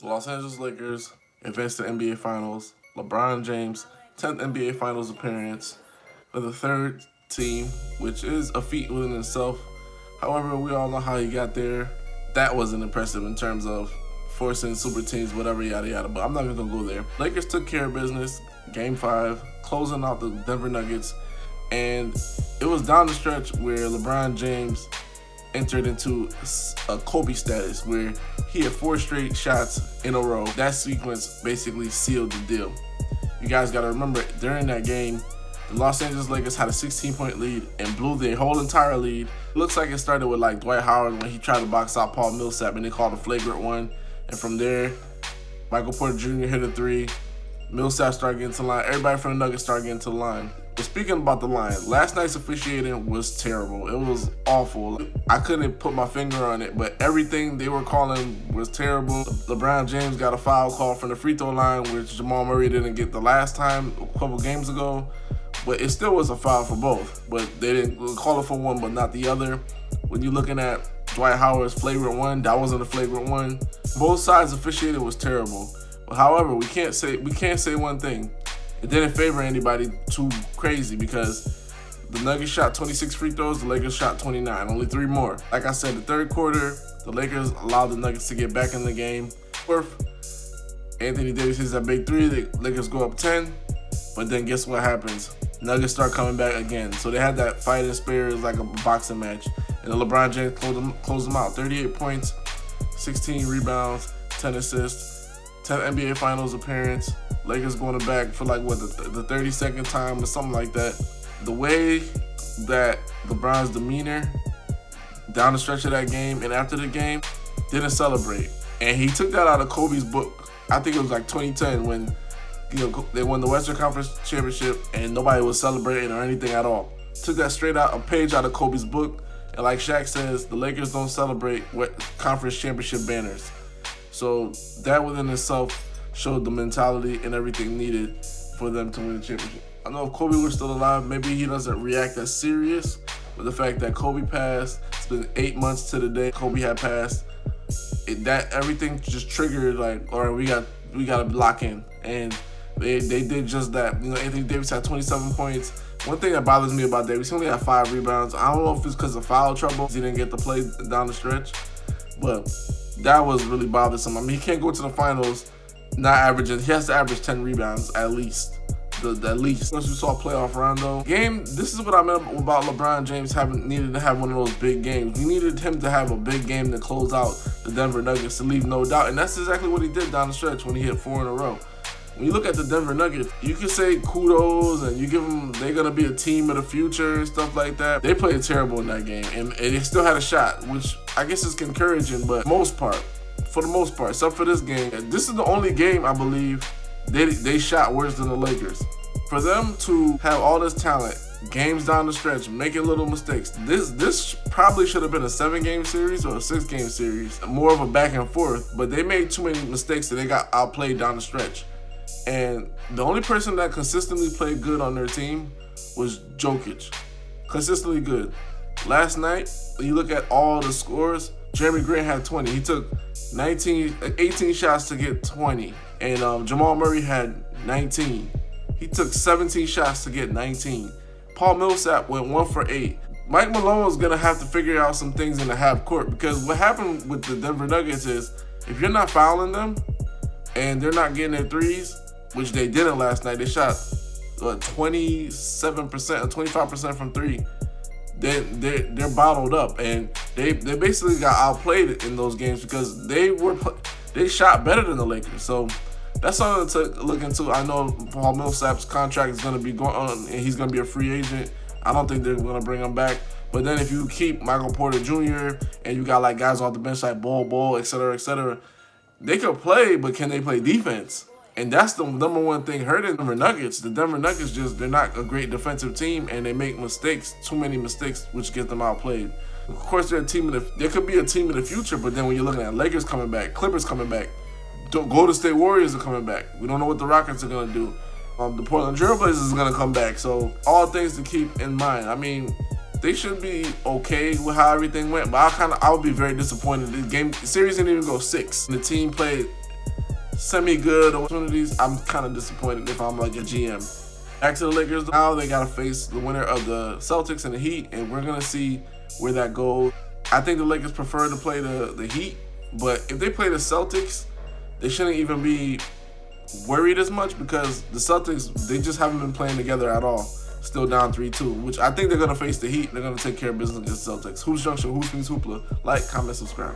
The Los Angeles Lakers advanced to NBA Finals. LeBron James, 10th NBA Finals appearance for the third team, which is a feat within itself. However, we all know how he got there. That wasn't impressive in terms of forcing super teams, whatever, yada yada. But I'm not even gonna go there. Lakers took care of business. Game 5, closing out the Denver Nuggets, and it was down the stretch where LeBron James entered into a Kobe status where he had 4 straight shots in a row. That sequence basically sealed the deal. You guys got to remember, during that game, the Los Angeles Lakers had a 16-point lead and blew their whole entire lead. It looks like it started with like Dwight Howard when he tried to box out Paul Millsap and they called a flagrant one. And from there, Michael Porter Jr. hit a 3. Millsap started getting to the line. Everybody from the Nuggets started getting to the line. But speaking about the line, last night's officiating was terrible. It was awful. I couldn't put my finger on it, but everything they were calling was terrible. LeBron James got a foul call from the free throw line, which Jamal Murray didn't get the last time a couple games ago. But it still was a foul for both. But they didn't call it for one, but not the other. When you're looking at Dwight Howard's flagrant one, that wasn't a flagrant one. Both sides officiated was terrible. However, we can't say one thing. It didn't favor anybody too crazy because the Nuggets shot 26 free throws, the Lakers shot 29, only 3 more. Like I said, the third quarter, the Lakers allowed the Nuggets to get back in the game. Fourth, Anthony Davis hits that big 3, the Lakers go up 10, but then guess what happens? Nuggets start coming back again. So they had that fighting spirit, it was like a boxing match. And then LeBron James closed them out. 38 points, 16 rebounds, 10 assists. 10th NBA Finals appearance. Lakers going back for like what the 32nd time or something like that. The way that LeBron's demeanor down the stretch of that game and after the game didn't celebrate, and he took that out of Kobe's book. I think it was like 2010 when they won the Western Conference Championship and nobody was celebrating or anything at all. Took that straight out, a page out of Kobe's book, and like Shaq says, the Lakers don't celebrate conference championship banners. So that within itself showed the mentality and everything needed for them to win the championship. I know if Kobe were still alive, maybe he doesn't react as serious, but the fact that Kobe passed, it's been 8 months to the day Kobe had passed, that everything just triggered like, all right, we got to lock in, and they did just that. Anthony Davis had 27 points. One thing that bothers me about Davis, he only had 5 rebounds. I don't know if it's because of foul trouble, he didn't get to play down the stretch, but that was really bothersome. I mean, he can't go to the finals not averaging. He has to average 10 rebounds at least. At least. Once we saw playoff Rondo game, this is what I meant about LeBron James needed to have one of those big games. We needed him to have a big game to close out the Denver Nuggets to leave no doubt, and that's exactly what he did down the stretch when he hit 4 in a row. When you look at the Denver Nuggets, you can say kudos and you give them, they're going to be a team of the future and stuff like that. They played terrible in that game, and they still had a shot, which I guess is encouraging, but for the most part, except for this game, this is the only game I believe they shot worse than the Lakers. For them to have all this talent, games down the stretch, making little mistakes, this probably should have been a 7-game series or a 6-game series, more of a back and forth, but they made too many mistakes that they got outplayed down the stretch. And the only person that consistently played good on their team was Jokic. Consistently good. Last night, when you look at all the scores, Jeremy Grant had 20. He took 18 shots to get 20. And Jamal Murray had 19. He took 17 shots to get 19. Paul Millsap went 1 for 8. Mike Malone is going to have to figure out some things in the half court, because what happened with the Denver Nuggets is if you're not fouling them and they're not getting their threes, which they didn't last night, they shot 27% or 25% from 3. They're bottled up, and they basically got outplayed in those games because they shot better than the Lakers. So that's something to look into. I know Paul Millsap's contract is going to be going on, and he's going to be a free agent. I don't think they're going to bring him back. But then if you keep Michael Porter Jr. and you got like guys off the bench like Bol, et cetera, they could play, but can they play defense? And that's the number one thing hurting the Denver Nuggets. The Denver Nuggets they're not a great defensive team, and they make mistakes, too many mistakes, which get them outplayed. Of course, there could be a team in the future, but then when you're looking at Lakers coming back, Clippers coming back, Golden State Warriors are coming back. We don't know what the Rockets are going to do. The Portland Trail Blazers is going to come back. So all things to keep in mind. I mean, they should be okay with how everything went, but I would be very disappointed. The series didn't even go 6. The team played semi-good opportunities, I'm kind of disappointed if I'm like a GM. Back to the Lakers. Now they got to face the winner of the Celtics and the Heat, and we're going to see where that goes. I think the Lakers prefer to play the Heat, but if they play the Celtics, they shouldn't even be worried as much because the Celtics, they just haven't been playing together at all. Still down 3-2, which I think they're going to face the Heat. They're going to take care of business against the Celtics. Hoops Junction, Hoops means Hoopla. Like, comment, subscribe.